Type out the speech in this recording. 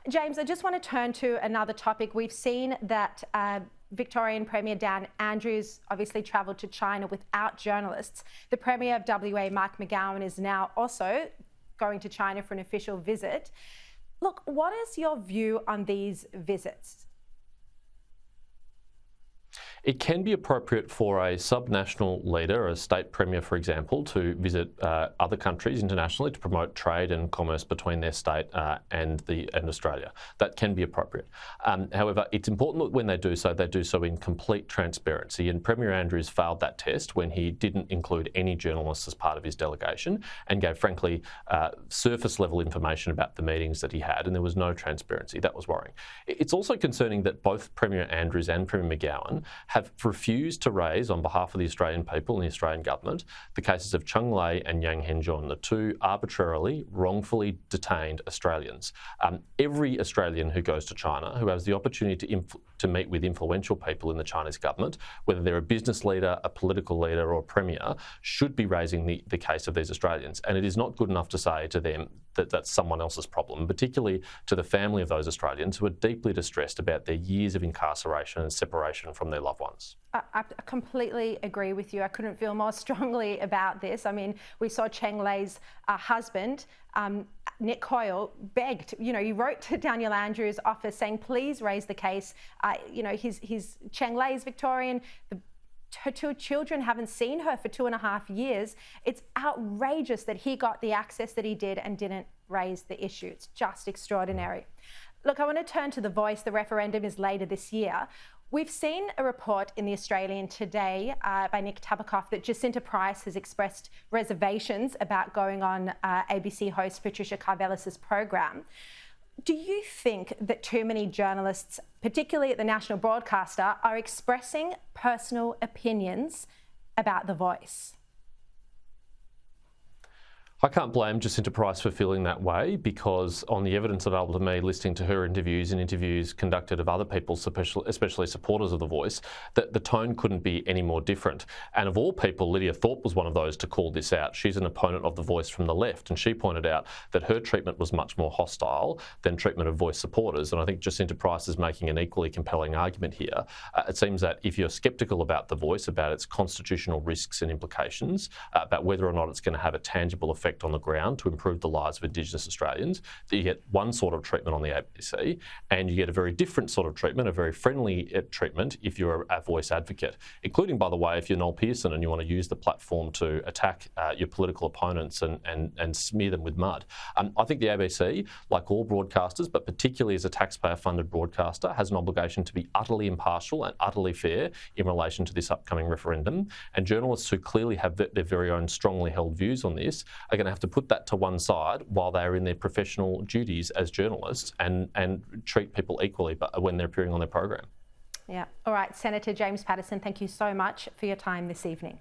James, I just want to turn to another topic. We've seen that Victorian Premier Dan Andrews obviously travelled to China without journalists. The Premier of WA, Mark McGowan, is now also going to China for an official visit. Look, what is your view on these visits? It can be appropriate for a subnational leader, a state premier, for example, to visit other countries internationally to promote trade and commerce between their state and Australia. That can be appropriate. However, it's important that when they do so in complete transparency. And Premier Andrews failed that test when he didn't include any journalists as part of his delegation and gave, frankly, surface-level information about the meetings that he had, and there was no transparency. That was worrying. It's also concerning that both Premier Andrews and Premier McGowan have refused to raise, on behalf of the Australian people and the Australian government, the cases of Cheng Lei and Yang Hengjun, the two arbitrarily, wrongfully detained Australians. Every Australian who goes to China, who has the opportunity to meet with influential people in the Chinese government, whether they're a business leader, a political leader or a premier, should be raising the case of these Australians. And it is not good enough to say to them that that's someone else's problem, particularly to the family of those Australians who are deeply distressed about their years of incarceration and separation from their loved ones. I completely agree with you. I couldn't feel more strongly about this. I mean, we saw Cheng Lei's husband, Nick Coyle, begged, he wrote to Daniel Andrews' office saying, please raise the case. His Cheng Lei's Victorian. Her two children haven't seen her for 2.5 years. It's outrageous that he got the access that he did and didn't raise the issue. It's just extraordinary. Look, I want to turn to The Voice. The referendum is later this year. We've seen a report in The Australian today by Nick Tabakoff that Jacinta Price has expressed reservations about going on ABC host Patricia Karvelas' program. Do you think that too many journalists, particularly at the national broadcaster, are expressing personal opinions about The Voice? I can't blame Jacinta Price for feeling that way, because on the evidence available to me, listening to her interviews and interviews conducted of other people, especially supporters of The Voice, that the tone couldn't be any more different. And of all people, Lydia Thorpe was one of those to call this out. She's an opponent of The Voice from the left, and she pointed out that her treatment was much more hostile than treatment of Voice supporters. And I think Jacinta Price is making an equally compelling argument here. It seems that if you're sceptical about The Voice, about its constitutional risks and implications, about whether or not it's going to have a tangible effect on the ground to improve the lives of Indigenous Australians, that you get one sort of treatment on the ABC, and you get a very different sort of treatment, a very friendly treatment if you're a Voice advocate, including, by the way, if you're Noel Pearson and you want to use the platform to attack your political opponents and smear them with mud. I think the ABC, like all broadcasters, but particularly as a taxpayer-funded broadcaster, has an obligation to be utterly impartial and utterly fair in relation to this upcoming referendum. And journalists who clearly have their very own strongly held views on this are going to have to put that to one side while they are in their professional duties as journalists and treat people equally when they're appearing on their program. Yeah. All right, Senator James Paterson, thank you so much for your time this evening.